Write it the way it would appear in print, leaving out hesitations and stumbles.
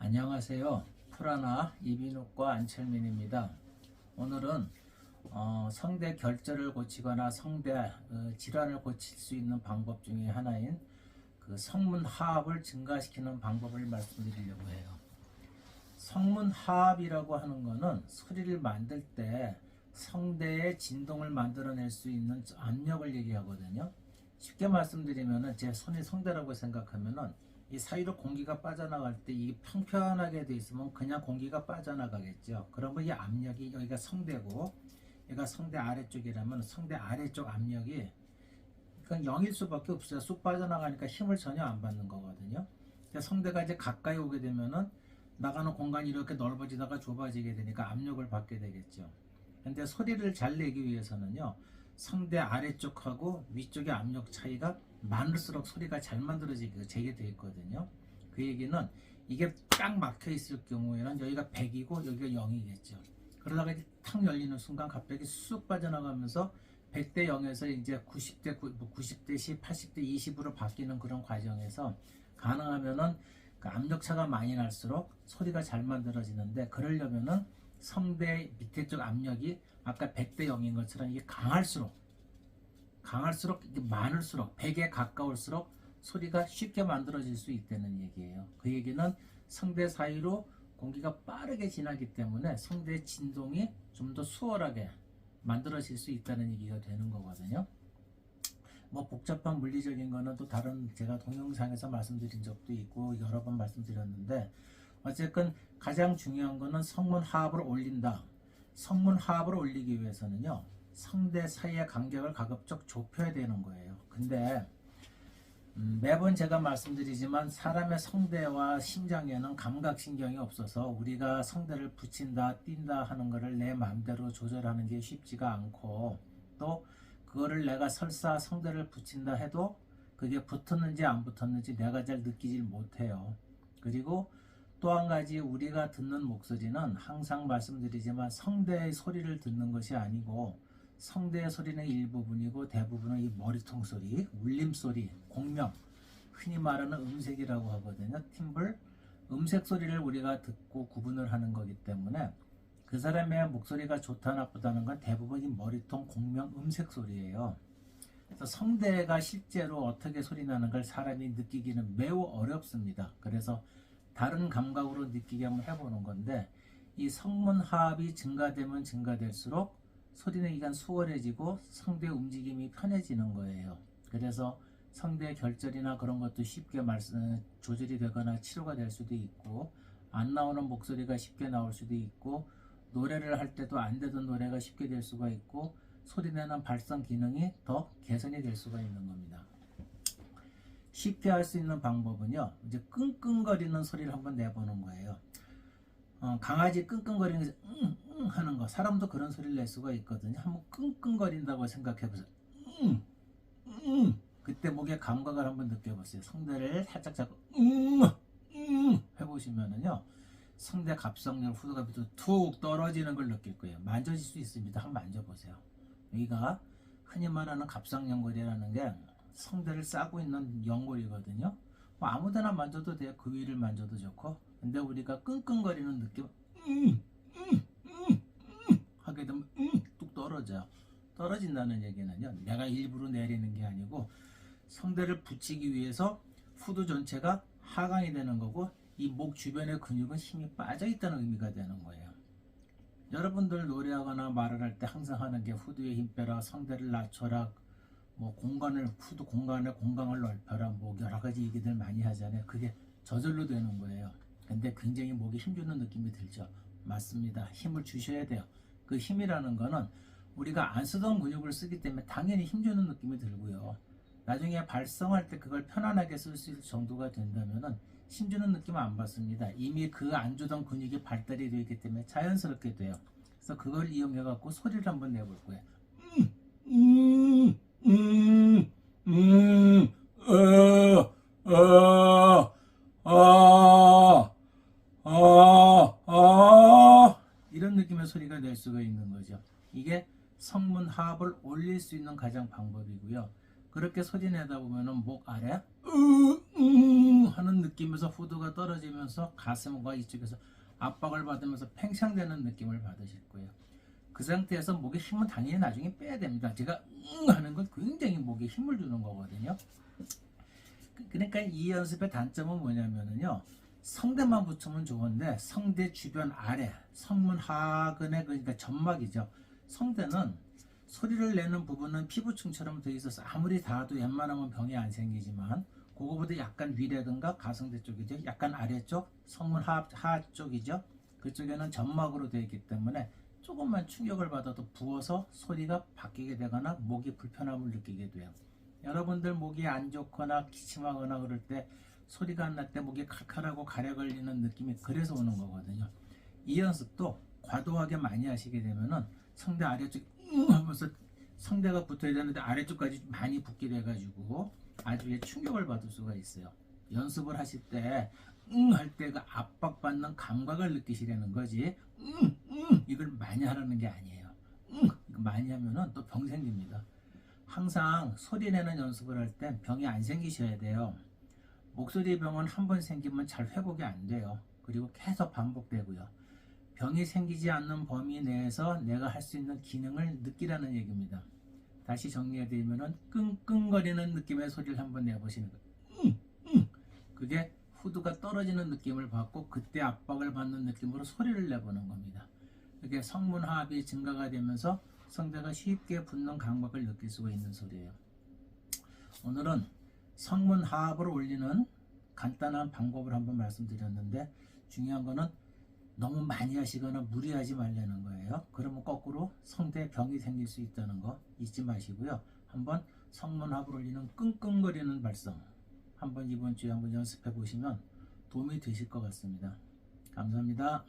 안녕하세요. 프라나 이비인후과 안철민입니다. 오늘은 성대 결절을 고치거나 성대 질환을 고칠 수 있는 방법 중에 하나인 그 성문 하압을 증가시키는 방법을 말씀드리려고 해요. 성문 하압이라고 하는 거는 소리를 만들 때 성대의 진동을 만들어낼 수 있는 압력을 얘기하거든요. 쉽게 말씀드리면은 제 손이 성대라고 생각하면은 이 사이로 공기가 빠져나갈 때 이게 평평하게 돼 있으면 그냥 공기가 빠져나가겠죠. 그러면 이 압력이 여기가 성대고 여기가 성대 아래쪽이라면 성대 아래쪽 압력이 그건 0일 수밖에 없어요. 쑥 빠져나가니까 힘을 전혀 안 받는 거거든요. 성대가 이제 가까이 오게 되면은 나가는 공간이 이렇게 넓어지다가 좁아지게 되니까 압력을 받게 되겠죠. 근데 소리를 잘 내기 위해서는요, 성대 아래쪽하고 위쪽의 압력 차이가 많을수록 소리가 잘 만들어지게 되어 있거든요. 그 얘기는 이게 딱 막혀 있을 경우에는 여기가 100이고 여기가 0이겠죠. 그러다가 이제 탁 열리는 순간 갑자기 쑥 빠져나가면서 100대 0에서 이제 90대 10, 80대 20으로 바뀌는 그런 과정에서 가능하면은 그 압력차가 많이 날수록 소리가 잘 만들어지는데, 그러려면은 성대 밑에 쪽 압력이 아까 100대 0인 것처럼 이게 강할수록 이게 많을수록 100에 가까울수록 소리가 쉽게 만들어질 수 있다는 얘기예요. 그 얘기는 성대 사이로 공기가 빠르게 지나기 때문에 성대 진동이 좀 더 수월하게 만들어질 수 있다는 얘기가 되는 거거든요. 뭐 복잡한 물리적인 거는 또 다른 제가 동영상에서 말씀드린 적도 있고 여러 번 말씀드렸는데, 어쨌든 가장 중요한 거는 성문 하압을 올린다. 성문 하압을 올리기 위해서는요, 성대 사이의 간격을 가급적 좁혀야 되는 거예요. 근데 매번 제가 말씀드리지만 사람의 성대와 심장에는 감각신경이 없어서 우리가 성대를 붙인다 띈다 하는 거를 내 마음대로 조절하는 게 쉽지가 않고, 또 그거를 내가 설사 성대를 붙인다 해도 그게 붙었는지 안 붙었는지 내가 잘 느끼질 못해요. 그리고 또 한 가지, 우리가 듣는 목소리는 항상 말씀드리지만 성대의 소리를 듣는 것이 아니고 성대의 소리는 일부분이고 대부분은 이 머리통 소리, 울림 소리, 공명, 흔히 말하는 음색이라고 하거든요. 팀블, 음색 소리를 우리가 듣고 구분을 하는 거기 때문에 그 사람의 목소리가 좋다 나쁘다는 건 대부분 이 머리통, 공명, 음색 소리예요. 그래서 성대가 실제로 어떻게 소리 나는 걸 사람이 느끼기는 매우 어렵습니다. 그래서 다른 감각으로 느끼게 한번 해보는 건데, 이 성문 하압이 증가되면 증가될수록 소리 내기가 수월해지고 성대 움직임이 편해지는 거예요. 그래서 성대 결절이나 그런 것도 쉽게 조절이 되거나 치료가 될 수도 있고, 안 나오는 목소리가 쉽게 나올 수도 있고, 노래를 할 때도 안 되던 노래가 쉽게 될 수가 있고, 소리 내는 발성 기능이 더 개선이 될 수가 있는 겁니다. 쉽게 할 수 있는 방법은요, 이제 끙끙거리는 소리를 한번 내보는 거예요. 강아지 끙끙거리는 게 하는 거, 사람도 그런 소리를 낼 수가 있거든요. 한번 끙끙거린다고 생각해보세요. 그때 목의 감각을 한번 느껴보세요. 성대를 살짝 잡고 해보시면은요, 성대 갑상선 후두갑이 툭 떨어지는 걸 느낄 거예요. 만져질 수 있습니다. 한번 만져보세요. 여기가 흔히 말하는 갑상연골이라는 게 성대를 싸고 있는 연골이거든요. 뭐 아무데나 만져도 돼요. 그 위를 만져도 좋고. 근데 우리가 끙끙거리는 느낌, 하게 되면 뚝 떨어져요. 떨어진다는 얘기는요, 내가 일부러 내리는 게 아니고 성대를 붙이기 위해서 후두 전체가 하강이 되는 거고, 이 목 주변의 근육은 힘이 빠져 있다는 의미가 되는 거예요. 여러분들 노래하거나 말을 할 때 항상 하는 게 후두에 힘 빼라, 성대를 낮춰라, 뭐 후두 공간의 공간을 넓혀라, 뭐 여러 가지 얘기들 많이 하잖아요. 그게 저절로 되는 거예요. 근데 굉장히 목에 힘주는 느낌이 들죠. 맞습니다. 힘을 주셔야 돼요. 그 힘이라는 거는 우리가 안 쓰던 근육을 쓰기 때문에 당연히 힘주는 느낌이 들고요. 나중에 발성할 때 그걸 편안하게 쓸 수 있을 정도가 된다면은 힘주는 느낌은 안 받습니다. 이미 그 안 주던 근육이 발달이 되어 있기 때문에 자연스럽게 돼요. 그래서 그걸 이용해 갖고 소리를 한번 내볼 거예요. 이런 느낌의 소리가 낼 수가 있는 거죠. 이게 성문 하압을 올릴 수 있는 가장 방법이고요. 그렇게 소리 내다 보면은 목 아래 하는 느낌에서 후두가 떨어지면서 가슴과 이쪽에서 압박을 받으면서 팽창되는 느낌을 받으실 거예요. 그 상태에서 목에 힘은 당연히 나중에 빼야 됩니다. 제가 하는 건 굉장히 목에 힘을 주는 거거든요. 그러니까 이 연습의 단점은 뭐냐면요, 성대만 붙으면 좋은데 성대 주변 아래 성문 하근의 그러니까 점막이죠. 성대는 소리를 내는 부분은 피부층처럼 되어 있어서 아무리 닿아도 웬만하면 병이 안 생기지만 그거보다 약간 위라든가 가성대 쪽이죠. 약간 아래쪽 성문 하 쪽이죠. 그쪽에는 점막으로 되어 있기 때문에 조금만 충격을 받아도 부어서 소리가 바뀌게 되거나 목이 불편함을 느끼게 돼요. 여러분들 목이 안 좋거나 기침하거나 그럴 때 소리가 안 날 때 목이 칼칼하고 가래 걸리는 느낌이 그래서 오는 거거든요. 이 연습도 과도하게 많이 하시게 되면은 성대 아래쪽 하면서 성대가 붙어야 되는데 아래쪽까지 많이 붙게 돼가지고 나중에 충격을 받을 수가 있어요. 연습을 하실 때 할 때 그 압박받는 감각을 느끼시려는 거지 이걸 많이 하라는 게 아니에요. 많이 하면은 또 병 생깁니다. 항상 소리 내는 연습을 할 땐 병이 안 생기셔야 돼요. 목소리 병은 한 번 생기면 잘 회복이 안 돼요. 그리고 계속 반복되고요. 병이 생기지 않는 범위 내에서 내가 할 수 있는 기능을 느끼라는 얘기입니다. 다시 정리해드리면은 끙끙거리는 느낌의 소리를 한번 내보시는 거예요. 그게 후두가 떨어지는 느낌을 받고 그때 압박을 받는 느낌으로 소리를 내보는 겁니다. 그게 성문하압이 증가가 되면서 성대가 쉽게 붙는 감각을 느낄 수가 있는 소리예요. 오늘은 성문하압을 올리는 간단한 방법을 한번 말씀드렸는데 중요한 거는 너무 많이 하시거나 무리하지 말라는 거예요. 그러면 거꾸로 성대 병이 생길 수 있다는 거 잊지 마시고요. 한번 성문하압을 올리는 끙끙거리는 발성 한번 이번 주에 한번 연습해 보시면 도움이 되실 것 같습니다. 감사합니다.